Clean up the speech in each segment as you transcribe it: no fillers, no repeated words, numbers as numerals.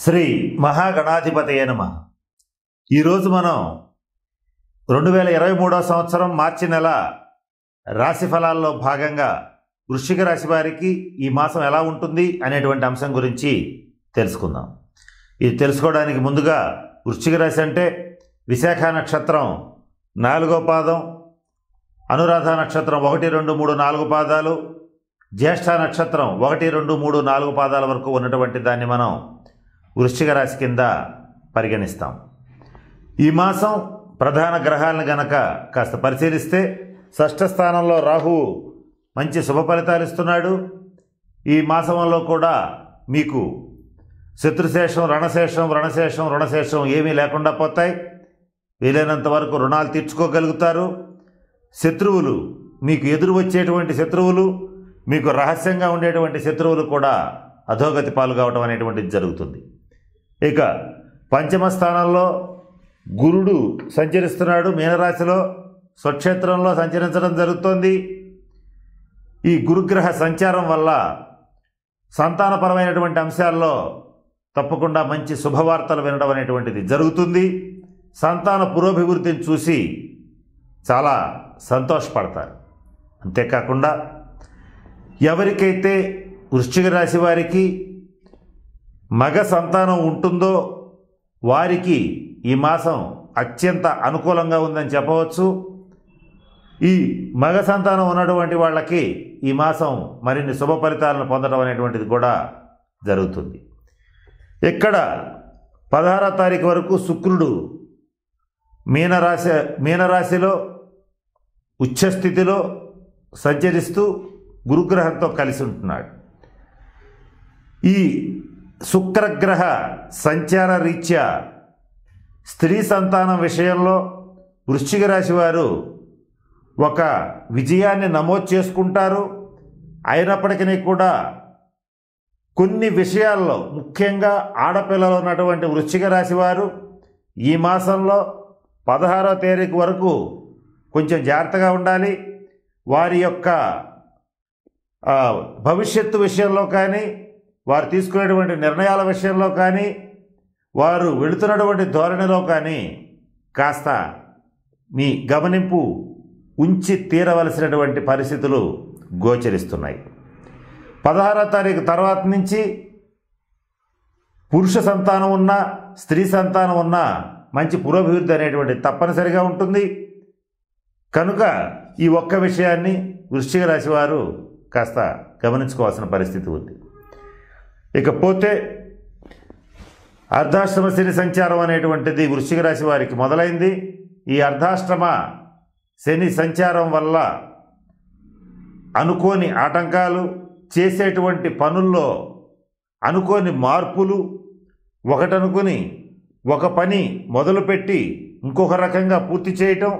శ్రీ మహాగణాధిపతయే నమః. ఈరోజు మనం 2023 సంవత్సరం మార్చి నెల రాశి ఫలాల్లో భాగంగా వృశ్చిక రాశి వారికి ఈ మాసం ఎలా ఉంటుంది అనేటువంటి అంశం గురించి తెలుసుకుందాం. ఇది తెలుసుకోవడానికి ముందుగా వృశ్చిక రాశి అంటే విశాఖ నక్షత్రం 4వ పాదం, అనురాధ నక్షత్రం 1, 2, 3, 4 పాదాలు, జ్యేష్ఠ నక్షత్రం 1, 2, 3, 4 పాదాల వరకు ఉన్నటువంటి దాన్ని మనం వృశ్చిక రాశి కింద పరిగణిస్తాం. ఈ మాసం ప్రధాన గ్రహాలను గనక కాస్త పరిశీలిస్తే షష్ఠ స్థానంలో రాహువు మంచి శుభ ఫలితాలు ఇస్తున్నాడు. ఈ మాసంలో కూడా మీకు శత్రుశేషం, రణశేషం ఏమీ లేకుండా పోతాయి. వీలైనంత వరకు రుణాలు తీర్చుకోగలుగుతారు. శత్రువులు, మీకు ఎదురు వచ్చేటువంటి శత్రువులు, మీకు రహస్యంగా ఉండేటువంటి శత్రువులు కూడా అధోగతి పాలు కావటం అనేటువంటిది జరుగుతుంది. ఇక పంచమ స్థానంలో గురుడు సంచరిస్తున్నాడు. మీనరాశిలో స్వక్షేత్రంలో సంచరించడం జరుగుతోంది. ఈ గురుగ్రహ సంచారం వల్ల సంతానపరమైనటువంటి అంశాల్లో తప్పకుండా మంచి శుభవార్తలు వినడం అనేటువంటిది జరుగుతుంది. సంతాన పురోభివృద్ధిని చూసి చాలా సంతోషపడతారు. అంతేకాకుండా ఎవరికైతే వృశ్చిక రాశి వారికి మగ సంతానం ఉంటుందో వారికి ఈ మాసం అత్యంత అనుకూలంగా ఉందని చెప్పవచ్చు. ఈ మగ సంతానం ఉన్నటువంటి వాళ్ళకి ఈ మాసం మరిన్ని శుభ ఫలితాలను పొందడం అనేటువంటిది కూడా జరుగుతుంది. ఇక్కడ 16వ తారీఖు వరకు శుక్రుడు మీనరాశిలో ఉచ్చస్థితిలో సంచరిస్తూ గురుగ్రహంతో కలిసి ఉంటున్నాడు. ఈ శుక్రగ్రహ సంచార రీత్యా స్త్రీ సంతానం విషయంలో వృశ్చిక రాశి వారు ఒక విజయాన్ని నమోదు చేసుకుంటారు. అయినప్పటికీ కూడా కొన్ని విషయాల్లో, ముఖ్యంగా ఆడపిల్లలు ఉన్నటువంటి వృశ్చిక రాశి వారు ఈ మాసంలో 16వ తారీఖు వరకు కొంచెం జాగ్రత్తగా ఉండాలి. వారి యొక్క భవిష్యత్తు విషయంలో కానీ, వారు తీసుకునేటువంటి నిర్ణయాల విషయంలో కానీ, వారు వెళుతున్నటువంటి ధోరణిలో కానీ కాస్త మీ గమనింపు ఉంచి తీరవలసినటువంటి పరిస్థితులు గోచరిస్తున్నాయి. 16వ తారీఖు తర్వాత నుంచి పురుష సంతానం ఉన్నా, స్త్రీ సంతానం ఉన్నా మంచి పురోభివృద్ధి అనేటువంటి తప్పనిసరిగా ఉంటుంది. కనుక ఈ ఒక్క విషయాన్ని వృశ్చిక రాశి వారు కాస్త గమనించుకోవాల్సిన పరిస్థితి ఉంది. ఇకపోతే అర్ధాష్టమ శని సంచారం అనేటువంటిది వృశ్చిక రాశి వారికి మొదలైంది. ఈ అర్ధాష్టమ శని సంచారం వల్ల అనుకోని ఆటంకాలు, చేసేటువంటి పనుల్లో అనుకోని మార్పులు, ఒకటనుకుని ఒక పని మొదలుపెట్టి ఇంకొక రకంగా పూర్తి చేయటం,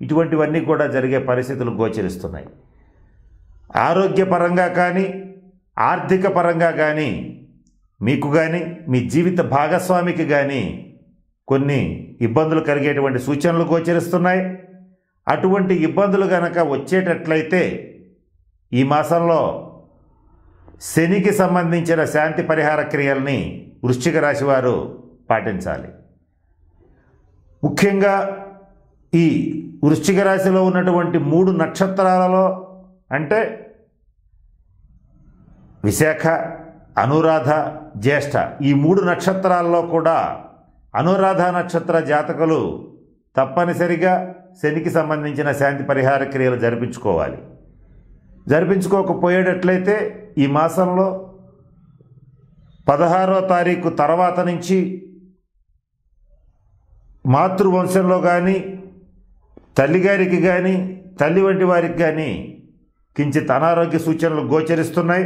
ఇటువంటివన్నీ కూడా జరిగే పరిస్థితులు గోచరిస్తున్నాయి. ఆరోగ్యపరంగా కానీ, ఆర్థిక పరంగా కానీ, మీకు కానీ మీ జీవిత భాగస్వామికి కానీ కొన్ని ఇబ్బందులు కలిగేటువంటి సూచనలు గోచరిస్తున్నాయి. అటువంటి ఇబ్బందులు కనుక వచ్చేటట్లయితే ఈ మాసంలో శనికి సంబంధించిన శాంతి పరిహార క్రియల్ని వృశ్చిక రాశి వారు పాటించాలి. ముఖ్యంగా ఈ వృశ్చిక రాశిలో ఉన్నటువంటి 3 నక్షత్రాలలో, అంటే విశాఖ, అనురాధ, జ్యేష్ఠ, ఈ 3 నక్షత్రాల్లో కూడా అనురాధ నక్షత్ర జాతకులు తప్పనిసరిగా శనికి సంబంధించిన శాంతి పరిహార క్రియలు జరిపించుకోవాలి. జరిపించుకోకపోయేటట్లయితే ఈ మాసంలో 16వ తారీఖు తర్వాత నుంచి మాతృవంశంలో కానీ, తల్లిగారికి కానీ, తల్లి వంటి వారికి కానీ కించిత్ అనారోగ్య సూచనలు గోచరిస్తున్నాయి.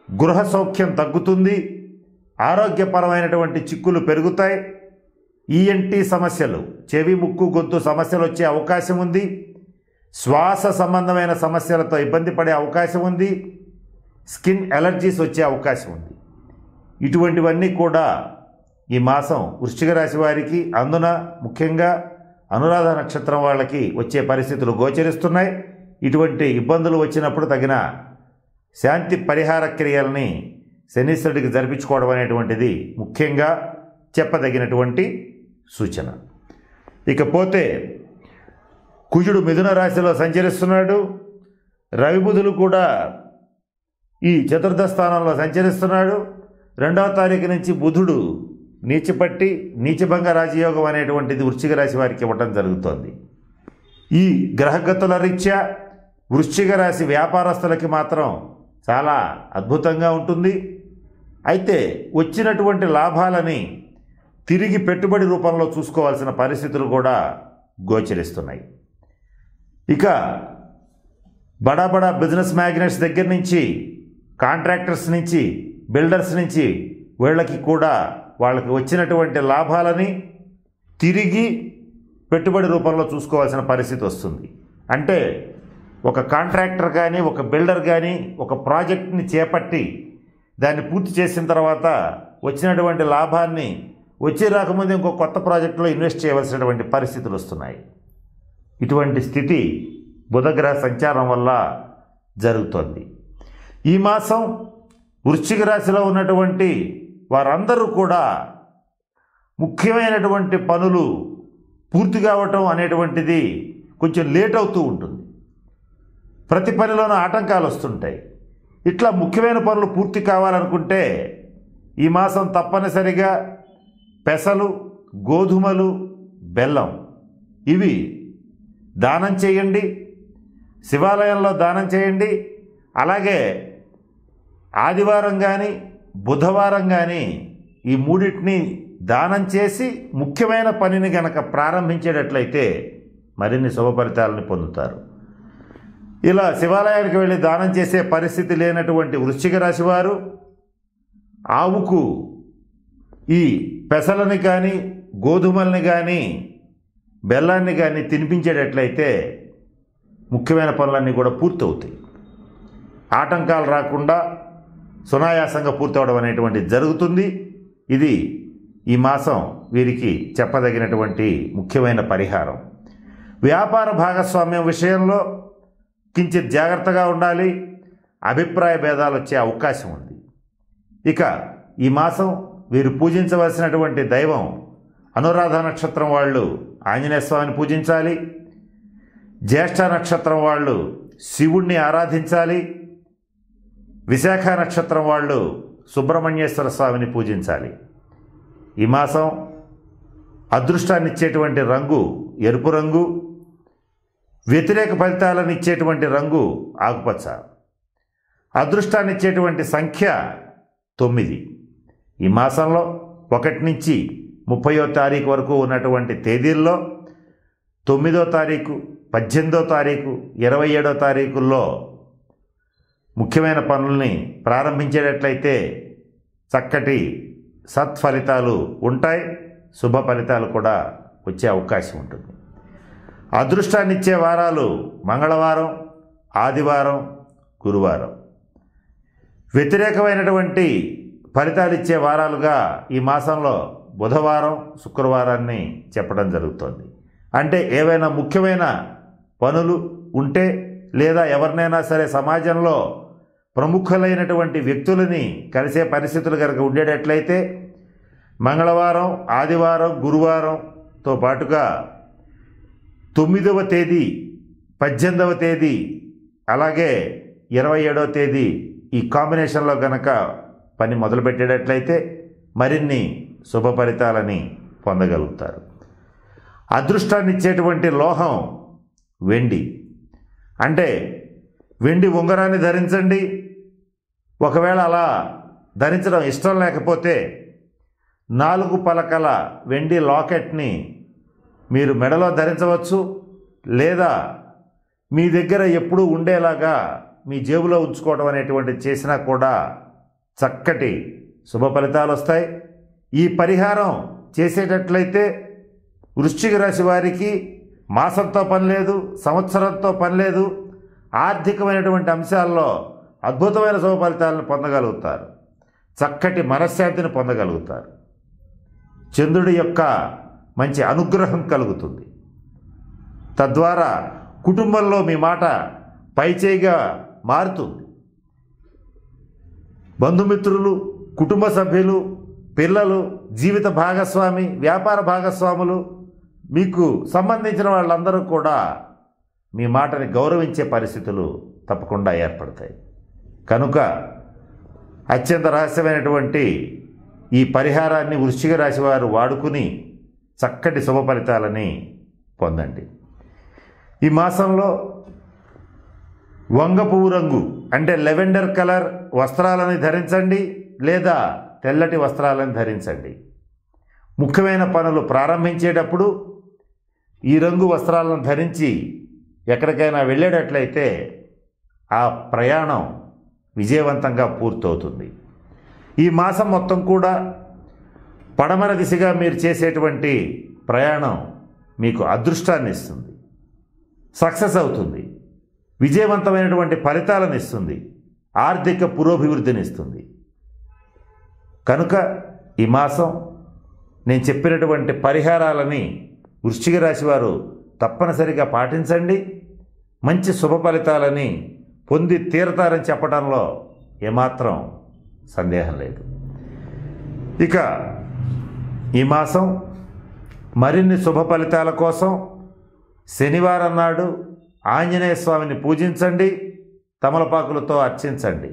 గృహ సౌఖ్యం తగ్గుతుంది. ఆరోగ్యపరమైనటువంటి చిక్కులు పెరుగుతాయి. ఈఎన్టీ సమస్యలు, చెవి, ముక్కు, గొంతు సమస్యలు వచ్చే అవకాశం ఉంది. శ్వాస సంబంధమైన సమస్యలతో ఇబ్బంది పడే అవకాశం ఉంది. స్కిన్ ఎలర్జీస్ వచ్చే అవకాశం ఉంది. ఇటువంటివన్నీ కూడా ఈ మాసం వృశ్చిక రాశి వారికి, అందున ముఖ్యంగా అనురాధ నక్షత్రం వాళ్ళకి వచ్చే పరిస్థితులు శనీశ్వరుడికి జరిపించుకోవడం అనేటువంటిది ముఖ్యంగా చెప్పదగినటువంటి సూచన. ఇకపోతే కుజుడు మిథున రాశిలో సంచరిస్తున్నాడు. రవి బుధులు కూడా ఈ చతుర్థ స్థానంలో సంచరిస్తున్నాడు. 2వ తారీఖు నుంచి బుధుడు నీచపట్టి నీచభంగ రాజయోగం అనేటువంటిది వృశ్చిక రాశి వారికి ఇవ్వటం జరుగుతోంది. ఈ గ్రహగతుల రీత్యా వృశ్చిక రాశి వ్యాపారస్తులకి మాత్రం చాలా అద్భుతంగా ఉంటుంది. అయితే వచ్చినటువంటి లాభాలని తిరిగి పెట్టుబడి రూపంలో చూసుకోవాల్సిన పరిస్థితులు కూడా గోచరిస్తున్నాయి. ఇక బడా బడా బిజినెస్ మ్యాగ్నెట్స్ దగ్గర నుంచి, కాంట్రాక్టర్స్ నుంచి, బిల్డర్స్ నుంచి వీళ్ళకి కూడా వాళ్ళకి వచ్చినటువంటి లాభాలని తిరిగి పెట్టుబడి రూపంలో చూసుకోవాల్సిన పరిస్థితి వస్తుంది. అంటే ఒక కాంట్రాక్టర్ కానీ, ఒక బిల్డర్ కానీ ఒక ప్రాజెక్ట్ని చేపట్టి దాన్ని పూర్తి చేసిన తర్వాత వచ్చినటువంటి లాభాన్ని వచ్చి రాకముందు ఇంకో కొత్త ప్రాజెక్టులో ఇన్వెస్ట్ చేయవలసినటువంటి పరిస్థితులు వస్తున్నాయి. ఇటువంటి స్థితి బుధగ్రహ సంచారం వల్ల జరుగుతోంది. ఈ మాసం వృశ్చిక రాశిలో ఉన్నటువంటి వారందరూ కూడా ముఖ్యమైనటువంటి పనులు పూర్తి కావటం అనేటువంటిది కొంచెం లేట్ అవుతూ ఉంటుంది. ప్రతి పనిలోనూ ఆటంకాలు వస్తుంటాయి. ఇట్లా ముఖ్యమైన పనులు పూర్తి కావాలనుకుంటే ఈ మాసం తప్పనిసరిగా పెసలు, గోధుమలు, బెల్లం ఇవి దానం చేయండి. శివాలయంలో దానం చేయండి. అలాగే ఆదివారం కానీ బుధవారం కానీ ఈ మూడింటిని దానం చేసి ముఖ్యమైన పనిని గనక ప్రారంభించేటట్లయితే మరిన్ని శుభ ఫలితాలను పొందుతారు. ఇలా శివాలయానికి వెళ్ళి దానం చేసే పరిస్థితి లేనటువంటి వృశ్చిక రాశి వారు ఆవుకు ఈ పెసలని కానీ, గోధుమల్ని కానీ, బెల్లాన్ని కానీ తినిపించేటట్లయితే ముఖ్యమైన పనులన్నీ కూడా పూర్తవుతాయి. ఆటంకాలు రాకుండా సునాయాసంగా పూర్తవడం అనేటువంటిది జరుగుతుంది. ఇది ఈ మాసం వీరికి చెప్పదగినటువంటి ముఖ్యమైన పరిహారం. వ్యాపార భాగస్వామ్యం విషయంలో కించిత్ జాగ్రత్తగా ఉండాలి. అభిప్రాయ భేదాలు వచ్చే అవకాశం ఉంది. ఇక ఈ మాసం వీరు పూజించవలసినటువంటి దైవం అనురాధ నక్షత్రం వాళ్ళు ఆంజనేయ స్వామిని పూజించాలి. జ్యేష్ఠ నక్షత్రం వాళ్ళు శివుణ్ణి ఆరాధించాలి. విశాఖ నక్షత్రం వాళ్ళు సుబ్రహ్మణ్యేశ్వర స్వామిని పూజించాలి. ఈ మాసం అదృష్టాన్ని ఇచ్చేటువంటి రంగు ఎరుపు రంగు, వ్యతిరేక ఫలితాలను ఇచ్చేటువంటి రంగు ఆకుపచ్చ. అదృష్టాన్ని ఇచ్చేటువంటి సంఖ్య 9. ఈ మాసంలో 1 నుంచి 30వ తారీఖు వరకు ఉన్నటువంటి తేదీల్లో 9వ తారీఖు, 18వ తారీఖు, 27వ తారీఖుల్లో ముఖ్యమైన పనుల్ని ప్రారంభించేటట్లయితే చక్కటి సత్ఫలితాలు ఉంటాయి. శుభ ఫలితాలు కూడా వచ్చే అవకాశం ఉంటుంది. అదృష్టాన్ని ఇచ్చే వారాలు మంగళవారం, ఆదివారం, గురువారం. వ్యతిరేకమైనటువంటి ఫలితాలు ఇచ్చే వారాలుగా ఈ మాసంలో బుధవారం, శుక్రవారాన్ని చెప్పడం జరుగుతుంది. అంటే ఏవైనా ముఖ్యమైన పనులు ఉంటే లేదా ఎవరినైనా సరే సమాజంలో ప్రముఖులైనటువంటి వ్యక్తులని కలిసే పరిస్థితులు కనుక ఉండేటట్లయితే మంగళవారం, ఆదివారం, గురువారంతో పాటుగా 9వ తేదీ, 18వ తేదీ, అలాగే 27వ తేదీ ఈ కాంబినేషన్లో కనుక పని మొదలుపెట్టేటట్లయితే మరిన్ని శుభ ఫలితాలని పొందగలుగుతారు. అదృష్టాన్ని ఇచ్చేటువంటి లోహం వెండి. అంటే వెండి ఉంగరాన్ని ధరించండి. ఒకవేళ అలా ధరించడం ఇష్టం లేకపోతే 4 పలకల వెండి లాకెట్ని మీరు మెడలో ధరించవచ్చు. లేదా మీ దగ్గర ఎప్పుడూ ఉండేలాగా మీ జేబులో ఉంచుకోవడం అనేటువంటిది చేసినా కూడా చక్కటి శుభ ఫలితాలు వస్తాయి. ఈ పరిహారం చేసేటట్లయితే వృశ్చిక రాశి వారికి మాసంతో పని లేదు, సంవత్సరంతో పని లేదు. ఆర్థికమైనటువంటి అంశాల్లో అద్భుతమైన శుభ ఫలితాలను పొందగలుగుతారు. చక్కటి మనశ్శాంతిని పొందగలుగుతారు. చంద్రుడి యొక్క మంచి అనుగ్రహం కలుగుతుంది. తద్వారా కుటుంబంలో మీ మాట పైచేయిగా మారుతుంది. బంధుమిత్రులు, కుటుంబ సభ్యులు, పిల్లలు, జీవిత భాగస్వామి, వ్యాపార భాగస్వాములు, మీకు సంబంధించిన వాళ్ళందరూ కూడా మీ మాటని గౌరవించే పరిస్థితులు తప్పకుండా ఏర్పడతాయి. కనుక అత్యంత రహస్యమైనటువంటి ఈ పరిహారాన్ని వృశ్చిక రాశి వారు వాడుకుని చక్కటి శుభ ఫలితాలని పొందండి. ఈ మాసంలో వంగ పువ్వు రంగు అంటే లెవెండర్ కలర్ వస్త్రాలని ధరించండి, లేదా తెల్లటి వస్త్రాలను ధరించండి. ముఖ్యమైన పనులు ప్రారంభించేటప్పుడు ఈ రంగు వస్త్రాలను ధరించి ఎక్కడికైనా వెళ్ళేటట్లయితే ఆ ప్రయాణం విజయవంతంగా పూర్తవుతుంది. ఈ మాసం మొత్తం కూడా పడమర దిశగా మీరు చేసేటువంటి ప్రయాణం మీకు అదృష్టాన్ని ఇస్తుంది, సక్సెస్ అవుతుంది, విజయవంతమైనటువంటి ఫలితాలను ఇస్తుంది, ఆర్థిక పురోభివృద్ధిని ఇస్తుంది. కనుక ఈ మాసం నేను చెప్పినటువంటి పరిహారాలని వృశ్చిక రాశి వారు తప్పనిసరిగా పాటించండి. మంచి శుభ ఫలితాలని పొంది తీరతారని చెప్పడంలో ఏమాత్రం సందేహం లేదు. ఇక ఈ మాసం మరిన్ని శుభ ఫలితాల కోసం శనివారం నాడు ఆంజనేయ స్వామిని పూజించండి, తమలపాకులతో అర్చించండి.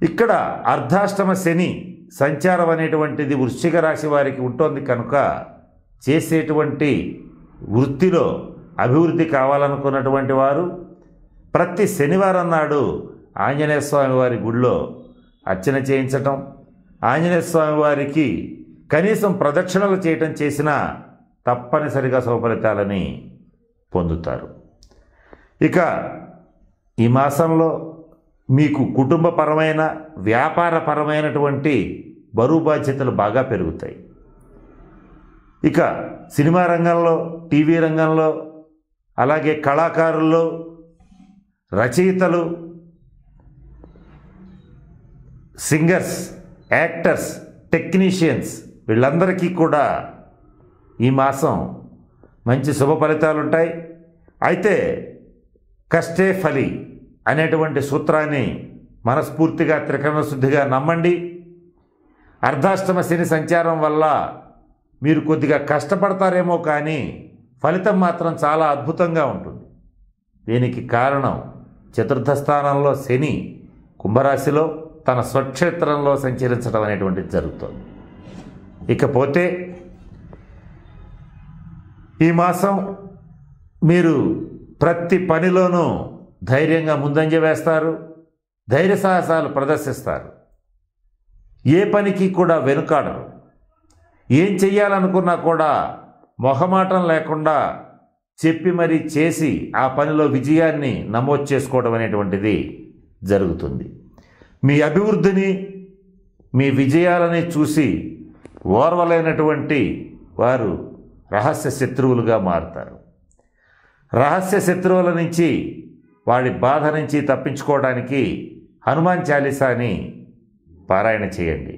ఇక్కడ అర్ధాష్టమ శని సంచారం అనేటువంటిది వృశ్చిక రాశి వారికి ఉంటుంది కనుక చేసేటువంటి వృత్తిలో అభివృద్ధి కావాలనుకున్నటువంటి వారు ప్రతి శనివారం నాడు ఆంజనేయ స్వామి వారి గుడిలో అర్చన చేయించటం, ఆంజనేయ స్వామి వారికి కనీసం ప్రదక్షిణలు చేయటం చేసినా తప్పనిసరిగా శుభఫలితాలని పొందుతారు. ఇక ఈ మాసంలో మీకు కుటుంబపరమైన, వ్యాపారపరమైనటువంటి బరువు బాధ్యతలు బాగా పెరుగుతాయి. ఇక సినిమా రంగంలో, టీవీ రంగంలో, అలాగే కళాకారుల్లో, రచయితలు, సింగర్స్, యాక్టర్స్, టెక్నీషియన్స్ వీళ్ళందరికీ కూడా ఈ మాసం మంచి శుభ ఫలితాలు ఉంటాయి. అయితే కష్టే ఫలి అనేటువంటి సూత్రాన్ని మనస్ఫూర్తిగా త్రికరణ శుద్ధిగా నమ్మండి. అర్ధాష్టమ శని సంచారం వల్ల మీరు కొద్దిగా కష్టపడతారేమో కానీ ఫలితం మాత్రం చాలా అద్భుతంగా ఉంటుంది. దీనికి కారణం చతుర్థ స్థానంలో శని కుంభరాశిలో తన స్వక్షేత్రంలో సంచరించడం అనేటువంటిది జరుగుతుంది. ఇకపోతే ఈ మాసం మీరు ప్రతి పనిలోనూ ధైర్యంగా ముందంజ వేస్తారు, ధైర్య సాహసాలు ప్రదర్శిస్తారు, ఏ పనికి కూడా వెనుకాడరు. ఏం చెయ్యాలనుకున్నా కూడా మొహమాటం లేకుండా చెప్పి మరీ చేసి ఆ పనిలో విజయాన్ని నమోదు చేసుకోవడం అనేటువంటిది జరుగుతుంది. మీ అభివృద్ధిని, మీ విజయాలని చూసి ఓర్వలేనటువంటి వారు రహస్య శత్రువులుగా మారుతారు. రహస్య శత్రువుల నుంచి, వాడి బాధ నుంచి తప్పించుకోవడానికి హనుమాన్ చాలీసాని పారాయణ చేయండి.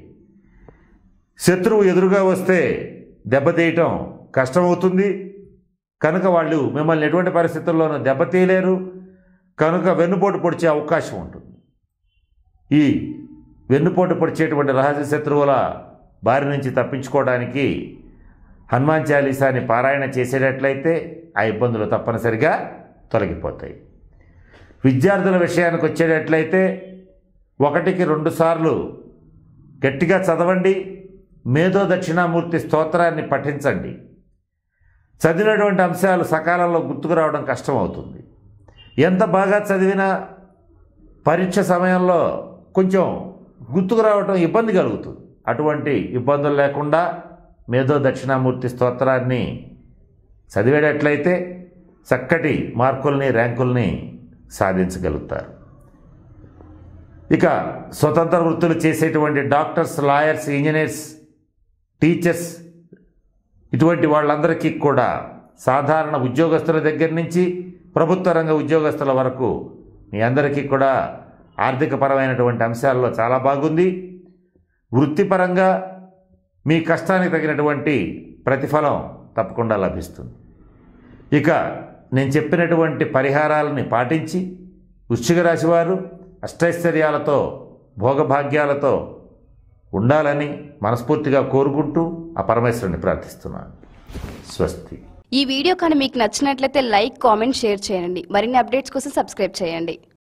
శత్రువు ఎదురుగా వస్తే దెబ్బతీయటం కష్టమవుతుంది కనుక వాళ్ళు మిమ్మల్ని ఎటువంటి పరిస్థితుల్లోనూ దెబ్బతీయలేరు. కనుక వెన్నుపోటు పొడిచే అవకాశం ఉంటుంది. ఈ వెన్నుపోటు పొడిచేటువంటి రహస్య శత్రువుల బారి నుంచి తప్పించుకోవడానికి హనుమాన్ చాలీసాని పారాయణ చేసేటట్లయితే ఆ ఇబ్బందులు తప్పనిసరిగా తొలగిపోతాయి. విద్యార్థుల విషయానికి వచ్చేటట్లయితే 1కి 2 సార్లు గట్టిగా చదవండి, మేధో దక్షిణామూర్తి స్తోత్రాన్ని పఠించండి. చదివినటువంటి అంశాలు సకాలంలో గుర్తుకు రావడం కష్టమవుతుంది. ఎంత బాగా చదివినా పరీక్ష సమయంలో కొంచెం గుర్తుకు రావడం ఇబ్బంది కలుగుతుంది. అటువంటి ఇబ్బందులు లేకుండా మేధో దక్షిణామూర్తి స్తోత్రాన్ని చదివేటట్లయితే చక్కటి మార్కుల్ని, ర్యాంకుల్ని సాధించగలుగుతారు. ఇక స్వతంత్ర వృత్తులు చేసేటువంటి డాక్టర్స్, లాయర్స్, ఇంజనీర్స్, టీచర్స్ ఇటువంటి వాళ్ళందరికీ కూడా సాధారణ ఉద్యోగస్తుల దగ్గర నుంచి ప్రభుత్వ రంగ ఉద్యోగస్తుల వరకు మీ అందరికీ కూడా ఆర్థికపరమైనటువంటి అంశాల్లో చాలా బాగుంది. వృత్తిపరంగా మీ కష్టానికి తగినటువంటి ప్రతిఫలం తప్పకుండా లభిస్తుంది. ఇక నేను చెప్పినటువంటి పరిహారాలని పాటించి వృశ్చిక రాశి వారు అష్టైశ్వర్యాలతో భోగభాగ్యాలతో ఉండాలని మనస్ఫూర్తిగా కోరుకుంటూ ఆ పరమేశ్వరుని ప్రార్థిస్తున్నాను. స్వస్తి. ఈ వీడియో కానీ మీకు నచ్చినట్లయితే లైక్, కామెంట్, షేర్ చేయండి. మరిన్ని అప్డేట్స్ కోసం సబ్స్క్రైబ్ చేయండి.